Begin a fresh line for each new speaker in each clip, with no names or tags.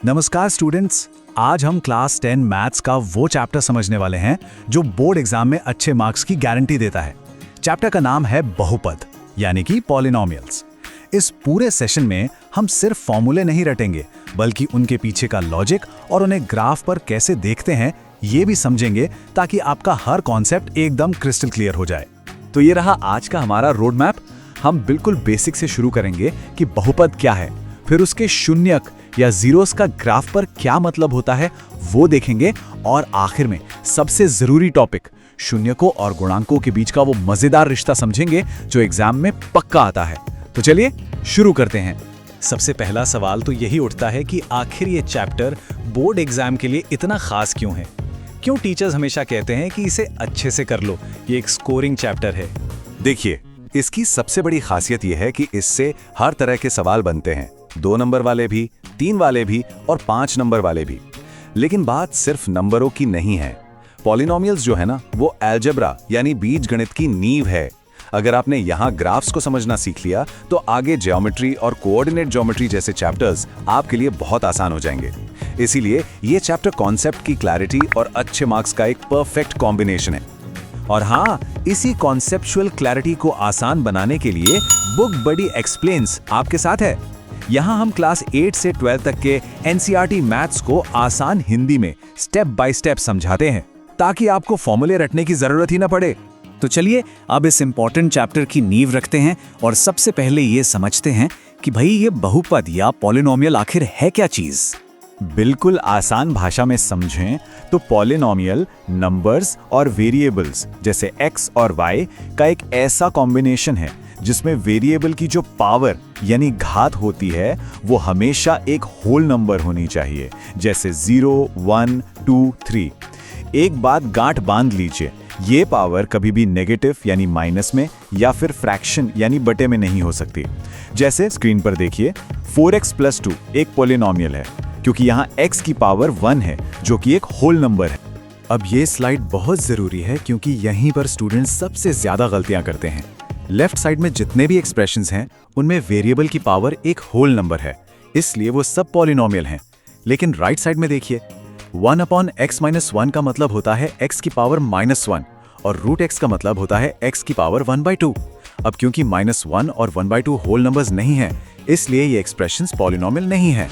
नमस्कार स्टूडेंट्स, आज हम क्लास 10 मैथ्स का वो चैप्टर समझने वाले हैं जो बोर्ड एग्जाम में अच्छे मार्क्स की गारंटी देता है। चैप्टर का नाम है बहुपद यानी कि पॉलिनोमियल्स। इस पूरे सेशन में हम सिर्फ फॉर्मूले नहीं रटेंगे बल्कि उनके पीछे का लॉजिक और उन्हें ग्राफ पर कैसे देखते हैं ये भी समझेंगे ताकि आपका हर कॉन्सेप्ट एकदम क्रिस्टल क्लियर हो जाए।
तो ये रहा आज का हमारा रोड मैप। हम बिल्कुल बेसिक से शुरू करेंगे कि बहुपद क्या है, फिर उसके शून्यक या जीरोस का ग्राफ पर क्या मतलब होता है वो देखेंगे, और आखिर में सबसे जरूरी टॉपिक शून्यकों और गुणांकों के बीच का वो मजेदार रिश्ता समझेंगे जो एग्जाम में पक्का आता है। तो चलिए शुरू करते हैं।
सबसे पहला सवाल तो यही उठता है कि आखिर ये चैप्टर बोर्ड एग्जाम के लिए इतना खास क्यों है? क्यों टीचर्स हमेशा कहते हैं कि इसे अच्छे से कर लो, ये एक स्कोरिंग चैप्टर है?
देखिए, इसकी सबसे बड़ी खासियत यह है कि इससे हर तरह के सवाल बनते हैं, 2 नंबर वाले भी, 3 वाले भी और 5 नंबर वाले भी। लेकिन बात सिर्फ नंबरों की नहीं है। पॉलिनोमियल्स जो है ना, वो अलजेब्रा यानी बीजगणित की नींव है। अगर आपने यहाँ ग्राफ्स को समझना सीख लिया तो आगे ज्योमेट्री और कोऑर्डिनेट ज्योमेट्री जैसे चैप्टर्स आपके लिए बहुत आसान हो जाएंगे। इसीलिए ये चैप्टर कॉन्सेप्ट की क्लैरिटी और अच्छे मार्क्स का एक परफेक्ट कॉम्बिनेशन है।
और हाँ, इसी कॉन्सेप्चुअल क्लैरिटी को आसान बनाने के लिए बुक बडी एक्सप्लेन्स आपके साथ है। यहाँ हम क्लास 8 से 12 तक के एनसीईआरटी मैथ्स को आसान हिंदी में स्टेप बाय स्टेप समझाते हैं ताकि आपको फॉर्मूले रटने की जरूरत ही न पड़े। तो चलिए अब इस इंपॉर्टेंट चैप्टर की नींव रखते हैं और सबसे पहले ये समझते हैं कि भाई ये बहुपद या पॉलिनोमियल आखिर है क्या चीज।
बिल्कुल आसान भाषा में समझें तो पॉलिनोमियल नंबर्स और वेरिएबल्स जैसे x और y का एक ऐसा कॉम्बिनेशन है जिसमें वेरिएबल की जो पावर यानी घात होती है वो हमेशा एक होल नंबर होनी चाहिए, जैसे 0, 1, 2, 3। एक बात गांठ बांध लीजिए, ये पावर कभी भी नेगेटिव यानी माइनस में या फिर फ्रैक्शन यानी बटे में नहीं हो सकती। जैसे स्क्रीन पर देखिए, 4x + 2 एक पॉलिनोमियल है क्योंकि यहाँ x की पावर 1 है जो कि एक होल नंबर है।
अब ये स्लाइड बहुत जरूरी है क्योंकि यहीं पर स्टूडेंट्स सबसे ज्यादा गलतियां करते हैं। लेफ्ट साइड में जितने भी एक्सप्रेशंस हैं उनमें वेरिएबल की पावर एक होल नंबर है, इसलिए वो सब पॉलिनोमियल हैं। लेकिन राइट साइड में देखिए, 1/x - 1 का मतलब होता है x की पावर -1 और √x का मतलब होता है x की पावर 1/2। अब क्योंकि -1 और 1/2 होल नंबर्स नहीं हैं, इसलिए ये एक्सप्रेशंस पॉलिनोमियल नहीं है।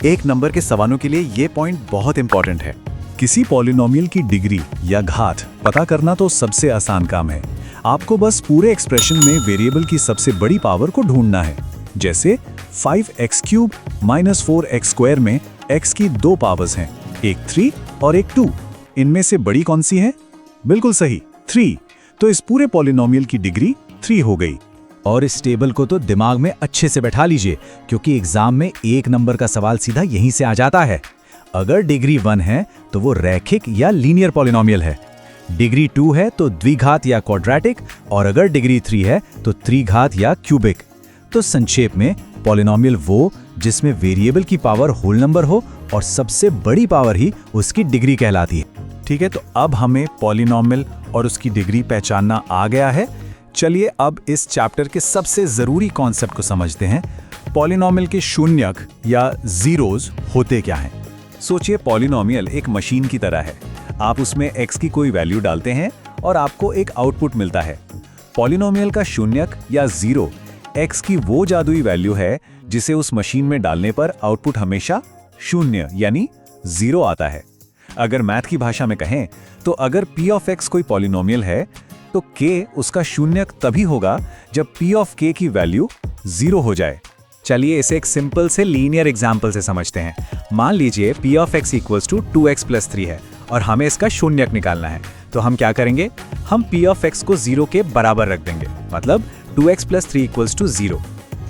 एक नंबर के सवालों के लिए ये पॉइंट बहुत इंपॉर्टेंट है। किसी पॉलिनोमियल की डिग्री या घात पता करना तो सबसे आसान काम है। आपको बस पूरे एक्सप्रेशन में वेरिएबल की सबसे बड़ी पावर को ढूंढना है। जैसे 5x³ - 4x² में x की 2 पावर्स हैं, एक 3 और एक 2। इनमें से बड़ी कौन सी है? बिल्कुल सही, 3। तो इस पूरे पॉलिनोमियल की डिग्री 3 हो गई। और इस टेबल को तो दिमाग में अच्छे से बैठा लीजिए क्योंकि एग्जाम में एक नंबर का सवाल सीधा यहीं से आ जाता है। अगर डिग्री 1 है तो वो रैखिक या लीनियर पॉलिनोमियल है, डिग्री 2 है तो द्विघात या क्वाड्रेटिक, और अगर डिग्री 3 है तो त्रिघात या क्यूबिक। तो संक्षेप में पॉलिनोमियल वो जिसमें वेरिएबल की पावर होल नंबर हो और सबसे बड़ी पावर ही उसकी डिग्री कहलाती है। ठीक है, तो अब हमें पॉलिनोमियल और उसकी डिग्री पहचानना आ गया है। चलिए अब इस चैप्टर के सबसे जरूरी कॉन्सेप्ट को समझते हैं। पॉलिनोमियल के शून्यक या जीरोज होते क्या हैं? सोचिए, पॉलिनोमियल एक मशीन की तरह है। आप उसमें x की कोई वैल्यू डालते हैं और आपको एक आउटपुट मिलता है। पॉलिनोमियल का शून्यक या जीरो x की वो जादुई वैल्यू है जिसे उस मशीन में डालने पर आउटपुट हमेशा शून्य यानी 0 आता है। अगर मैथ की भाषा में कहें तो अगर p ऑफ x कोई पॉलिनोमियल है तो k उसका शून्यक तभी होगा जब p ऑफ k की वैल्यू 0 हो जाए। चलिए इसे एक सिंपल से लीनियर एग्जाम्पल से समझते हैं। मान लीजिए p ऑफ x = 2x + 3 है और हमें इसका शून्यक निकालना है। तो हम क्या करेंगे? हम p ऑफ x को 0 के बराबर रख देंगे, मतलब 2x + 3 = 0।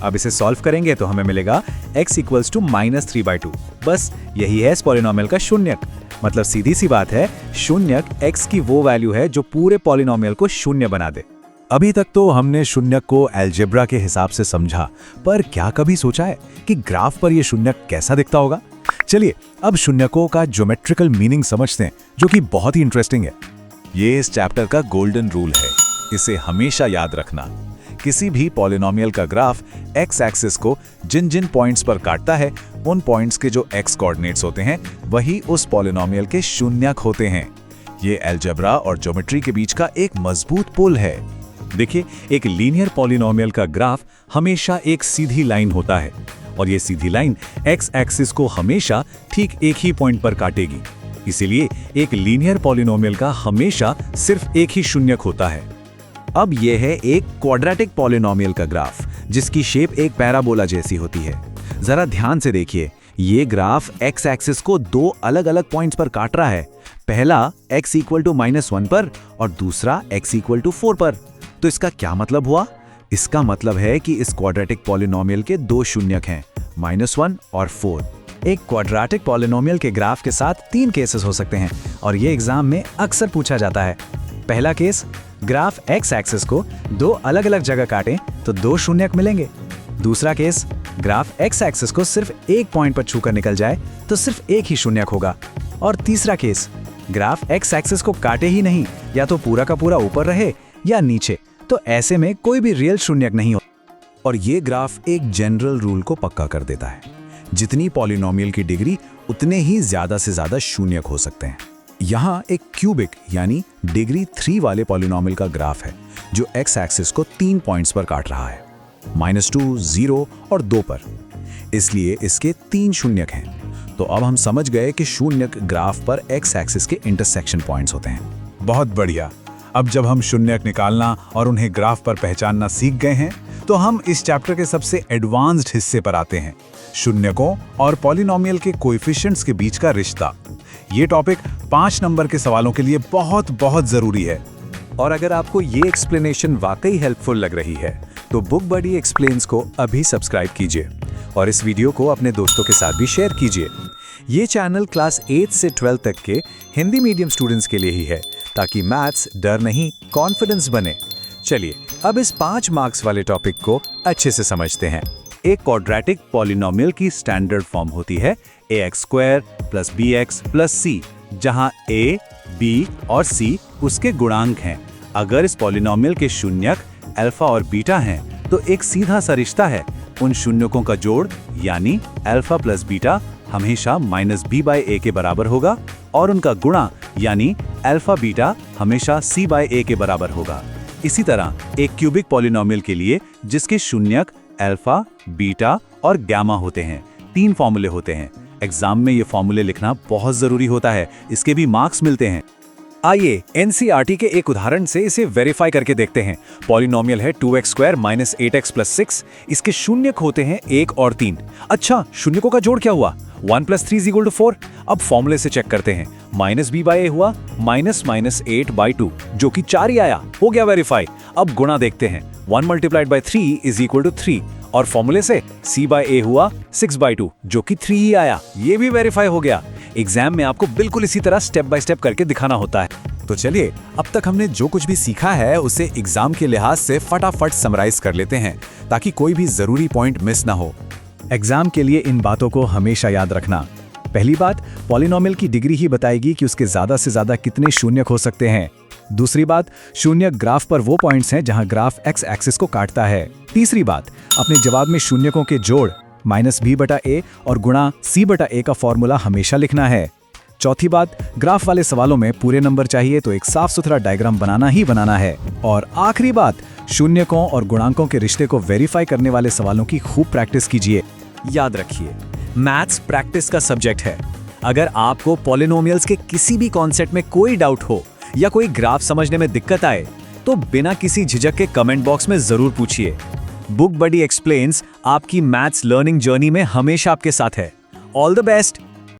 अब इसे सॉल्व करेंगे तो हमें मिलेगा x = -3/2। बस यही है इस पॉलिनोमियल का शून्यक। मतलब सीधी सी बात है, शून्यक x की वो वैल्यू है जो पूरे पॉलिनोमियल को शून्य बना दे। अभी तक तो हमने शून्यक को अलजेब्रा के हिसाब से समझा, पर क्या कभी सोचा है कि ग्राफ पर यह शून्यक कैसा दिखता होगा? चलिए अब शून्यकों का ज्योमेट्रिकल मीनिंग समझते हैं, जो कि बहुत ही इंटरेस्टिंग है। ये इस चैप्टर का गोल्डन रूल है, इसे हमेशा याद रखना। किसी भी पॉलिनोमियल का ग्राफ एक्स एक्सिस को जिन जिन पॉइंट्स पर काटता है उन पॉइंट्स के जो x कोऑर्डिनेट्स होते हैं वही उस पॉलिनोमियल के शून्यक होते हैं। ये अलजेब्रा और ज्योमेट्री के बीच का एक मजबूत पुल है। देखिए, एक लीनियर पॉलिनोमियल का ग्राफ हमेशा एक सीधी लाइन होता है और ये सीधी लाइन x एक्सिस को हमेशा ठीक एक ही पॉइंट पर काटेगी। इसीलिए एक लीनियर पॉलिनोमियल का हमेशा सिर्फ एक ही शून्यक होता है। अब यह है एक क्वाड्रेटिक पॉलिनोमियल का ग्राफ जिसकी शेप एक पैराबोला जैसी होती है। जरा ध्यान से देखिए, ये ग्राफ x एक्सिस को दो अलग अलग पॉइंट्स पर काट रहा है। पहला x = -1 पर और दूसरा x = 4 पर। तो इसका क्या मतलब हुआ? इसका मतलब है कि इस क्वाड्रेटिक पॉलिनोमियल के दो शून्यक हैं, -1 और 4। एक क्वाड्रेटिक पॉलिनोमियल के ग्राफ के साथ 3 केसेस हो सकते हैं और ये एग्जाम में अक्सर पूछा जाता है। पहला केस, ग्राफ x एक्सिस को दो अलग अलग जगह काटें तो दो शून्यक मिलेंगे। दूसरा केस, ग्राफ x एक्सिस को सिर्फ एक पॉइंट पर छूकर निकल जाए तो सिर्फ एक ही शून्यक होगा। और तीसरा केस, ग्राफ x एक्सिस को काटे ही नहीं, या तो पूरा का पूरा ऊपर रहे या नीचे, तो ऐसे में कोई भी रियल शून्यक नहीं हो। और ये ग्राफ एक जनरल रूल को पक्का कर देता है, जितनी पॉलिनोमियल की डिग्री उतने ही ज्यादा से ज्यादा शून्यक हो सकते हैं। यहाँ एक क्यूबिक यानी डिग्री 3 वाले पॉलिनोमियल का ग्राफ है जो x एक्सिस को 3 पॉइंट्स पर काट रहा है, -2, 0 और 2 पर। इसलिए इसके 3 शून्यक हैं। तो अब हम समझ गए कि शून्यक ग्राफ पर x एक्सिस के इंटरसेक्शन पॉइंट्स होते हैं।
बहुत बढ़िया। अब जब हम शून्यक निकालना और उन्हें ग्राफ पर पहचानना सीख गए हैं, तो हम इस चैप्टर के सबसे एडवांस्ड हिस्से पर आते हैं, शून्यकों और पॉलिनोमियल के कोएफिशिएंट्स के बीच का रिश्ता। ये टॉपिक 5 नंबर के सवालों के लिए बहुत बहुत जरूरी है।
और अगर आपको ये एक्सप्लेनेशन वाकई हेल्पफुल लग रही है तो बुक बडी एक्सप्लेन्स को अभी सब्सक्राइब कीजिए और इस वीडियो को अपने दोस्तों के साथ भी शेयर कीजिए। ये चैनल क्लास 8 से 12 तक के हिंदी मीडियम स्टूडेंट्स के लिए ही है, ताकि मैथ्स डर नहीं कॉन्फिडेंस बने। चलिए अब इस 5 मार्क्स वाले टॉपिक को अच्छे से समझते हैं। एक क्वाड्रेटिक पॉलिनोमियल की स्टैंडर्ड फॉर्म होती है ax² + bx + c, जहां a, b और c उसके गुणांक हैं। अगर इस पॉलिनोमियल के शून्यक अल्फा और बीटा हैं तो एक सीधा सा रिश्ता है, उन शून्यकों का जोड़ यानी अल्फा + बीटा हमेशा -b/a के बराबर होगा और उनका गुणा यानी अल्फा बीटा हमेशा c/a के बराबर होगा। इसी तरह एक क्यूबिक पॉलिनोमियल के लिए जिसके शून्यक अल्फा, बीटा और गामा होते हैं, 3 फॉर्मूले होते हैं। एग्जाम में ये फॉर्मूले लिखना बहुत जरूरी होता है, इसके भी मार्क्स मिलते हैं। आइए एनसीईआरटी के एक उदाहरण से इसे वेरीफाई करके देखते हैं। पॉलिनोमियल है 2x² - 8x + 6। इसके शून्यक होते हैं 1 और 3। अच्छा, शून्यकों का जोड़ क्या हुआ? 1 + 3 = 4। अब फॉर्मूले से चेक करते हैं। -b/a हुआ -8/2, जो कि 4 ही आया, हो गया वेरीफाई। अब गुणा देखते हैं। 1 × 3 = 3 और फॉर्मूले से c/a हुआ 6/2, जो कि 3 ही आया, ये भी वेरीफाई हो गया। एग्जाम में आपको बिल्कुल इसी तरह स्टेप बाय स्टेप करके दिखाना होता है। तो चलिए अब तक हमने जो कुछ भी सीखा है उसे एग्जाम के लिहाज से फटाफट समराइज कर लेते हैं, ताकि कोई भी जरूरी पॉइंट मिस ना हो। एग्जाम के लिए इन बातों को हमेशा याद रखना। पहली बात, पॉलिनोमियल की डिग्री ही बताएगी कि उसके ज्यादा से ज्यादा कितने शून्यक हो सकते हैं। दूसरी बात, शून्यक ग्राफ पर वो पॉइंट्स हैं जहां ग्राफ x एक्सिस को काटता है। तीसरी बात, अपने जवाब में शून्यकों के जोड़ -b/a और गुणा c/a का फॉर्मूला हमेशा लिखना है। चौथी बात, ग्राफ वाले सवालों में पूरे नंबर चाहिए तो एक साफ सुथरा डायग्राम बनाना ही बनाना है। और आखिरी बात, शून्यकों और गुणांकों के रिश्ते को वेरीफाई करने वाले सवालों की खूब प्रैक्टिस कीजिए। याद रखिए, मैथ्स प्रैक्टिस का सब्जेक्ट है। अगर आपको पॉलिनोमियल्स के किसी भी कॉन्सेप्ट में कोई डाउट हो या कोई ग्राफ समझने में दिक्कत आए तो बिना किसी झिझक के कमेंट बॉक्स में जरूर पूछिए। बुक बडी एक्सप्लेन्स आपकी मैथ्स लर्निंग जर्नी में हमेशा आपके साथ है। All the best.